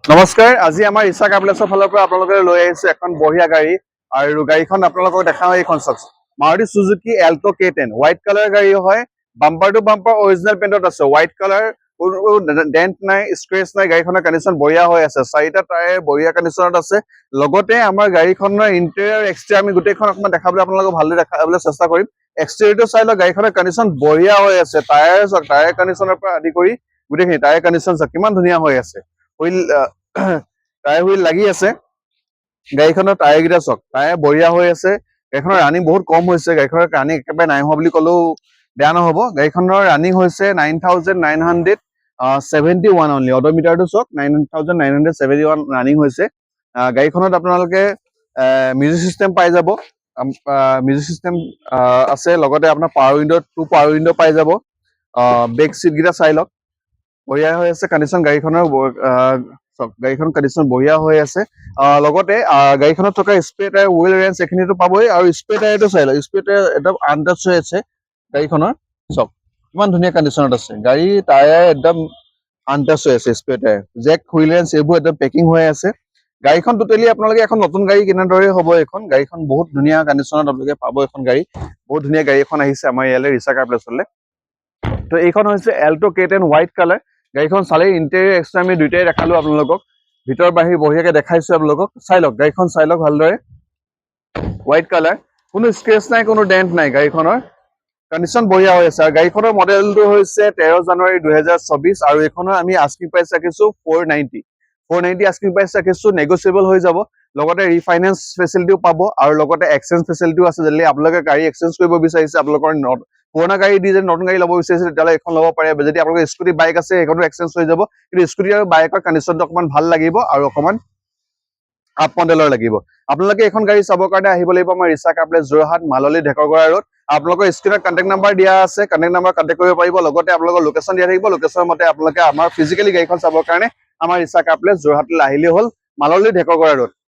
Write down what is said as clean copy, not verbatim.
নমস্কাৰ আজি আমাৰ ইচ্ছা কাবলেছৰ ফালৰ পৰা আপোনালোকে লৈ আহিছে এখন বঢ়িয়া গাড়ী আৰু গাড়ীখন আপোনালোকক দেখাও এইখন চাওক Maruti Suzuki Alto K10 white colour গাড়ী হয় বাম্পাৰ টু বাম্পাৰ অৰিজিনেল পেইণ্টত আছে হোৱাইট কালাৰ ডেন্ট নাই স্ক্ৰেচ নাই গাড়ীখনৰ কণ্ডিশ্যন বঢ়িয়া হৈ আছে চাৰিটা টায়াৰ বঢ়িয়া কণ্ডিশ্যনত আছে লগতে আমাৰ গাড়ীখনৰ ইণ্টেৰিয়ৰ এক্সটেৰিয়ৰ আমি গোটেইখন অকমান দেখাবলৈ আপোনালোকক ভালদৰে দেখাবলৈ চেষ্টা কৰিম এক্সটেৰিয়ৰটো চাই লওক গাড়ীখনৰ কণ্ডিশ্যন বঢ়িয়া হৈ আছে টায়াৰ চাওক টায়াৰ কণ্ডিশ্যনৰ পৰা আদি কৰি গোটেইখিনি টায়াৰ কণ্ডিশ্যন চাওক কিমান ধুনীয়া হৈ আছে হুইল টায়াৰ হুইল লাগি আছে গাড়ীখনৰ টায়াৰ কেইটা চাওক টায়াৰ বঢ়িয়া হৈ আছে গাড়ীখনৰ ৰানিং বহুত কম হৈছে গাড়ীখনৰ ৰানিং একেবাৰে নাই হোৱা বুলি ক'লেও বেয়া নহ'ব গাড়ীখনৰ ৰানিং হৈছে 9971 অনলি অডোমিটাৰটো চাওক 9971 ৰানিং হৈছে গাড়ীখনত আপোনালোকে মিউজিক চিষ্টেম পাই যাব মিউজিক চিষ্টেম আছে লগতে আপোনাৰ পাৱাৰ উইণ্ডো পাই যাব বেক চিট কেইটা চাই লওক বঢ়িয়া হৈ আছে কণ্ডিশ্যন গাড়ীখনৰ গাড়ীখন কণ্ডিশ্যন বঢ়িয়া হৈ আছে লগতে গাড়ীখনত থকা স্প্ৰে টায়াৰ হুইল ৰেঞ্জ এইখিনিতো পাবই আৰু স্প্ৰে টায়াৰটো চাই লওক স্প্ৰে টায়াৰ একদম আনটাচ হৈ আছে গাড়ীখনৰ চাওক কিমান ধুনীয়া কণ্ডিশ্যনত আছে গাড়ী টায়াৰ একদম আনটাচ হৈ আছে spray tyre jack wheel wrench এইবোৰ একদম পেকিং হৈ আছে গাড়ীখন টোটেলি আপোনালোকে এখন নতুন গাড়ী কিনাৰ দৰে হ'ব এইখন গাড়ীখন বহুত ধুনীয়া কণ্ডিশ্যনত আপোনালোকে পাব এখন গাড়ী বহুত ধুনীয়া গাড়ী এখন আহিছে আমাৰ ইয়ালৈ ৰিচা কাৰ প্লেচলৈ তো এইখন হৈছে এল্টো K10 হোৱাইট কালাৰ গাড়ীখন চালে ইণ্টেৰিয়ৰ এক্সট্ৰা আমি দুইটাই দেখালো আপোনালোকক ভিতৰ বাহিৰ বঢ়িয়াকে দেখাইছো আপোনালোকক চাই লওক গাড়ীখন চাই লওক ভালদৰে হোৱাইট কালাৰ কোনো স্ক্ৰেচ নাই কোনো ডেন্ট নাই গাড়ীখনৰ কণ্ডিশ্যন বঢ়িয়া হৈ আছে আৰু গাড়ীখনৰ মডেলটো হৈছে 13 জানুৱাৰী 2024 আৰু এইখনৰ আমি আস্কিং প্ৰাইচ ৰাখিছো 490 আস্কিং প্ৰাইচ ৰাখিছো নেগোচিয়েবল হৈ যাব লগতে ৰিফাইনেন্স ফেচিলিটিও পাব আৰু লগতে এক্সচেঞ্জ ফেচিলিটিও আছে যদি আপোনালোকে গাড়ী এক্সচেঞ্জ কৰিব বিচাৰিছে আপোনালোকৰ পুৰণা গাড়ী দি যদি নতুন গাড়ী ল'ব বিচাৰিছে তেতিয়াহ'লে এখন ল'ব পাৰে যদি আপোনালোকৰ স্কুটি বাইক আছে সেইখনো এক্সচেঞ্জ হৈ যাব কিন্তু স্কুটি আৰু বাইকৰ কণ্ডিশ্যনটো অকণমান ভাল লাগিব আৰু অকণমান আপ মডেলৰ লাগিব আপোনালোকে এখন গাড়ী চাবৰ কাৰণে আহিব লাগিব আমাৰ ৰিচা কাৰ প্লেচ যোৰহাট মাললী ঢেকৰগড়া ৰোড আপোনালোকৰ স্ক্ৰীনত কণ্টেক্ট নাম্বাৰ দিয়া আছে কণ্টেক্ট নাম্বাৰ কণ্টেক্ট কৰিব পাৰিব লগতে আপোনালোকৰ লোকেশ্যন দিয়া থাকিব লোকেশ্যনৰ মতে আপোনালোকে আমাৰ ফিজিকেলি গাড়ীখন চাবৰ কাৰণে আমাৰ ৰিচা কাৰ প্লেচ যোৰহাটলৈ আহিলেই হ'ল মাললী ঢেকৰগড়া ৰোড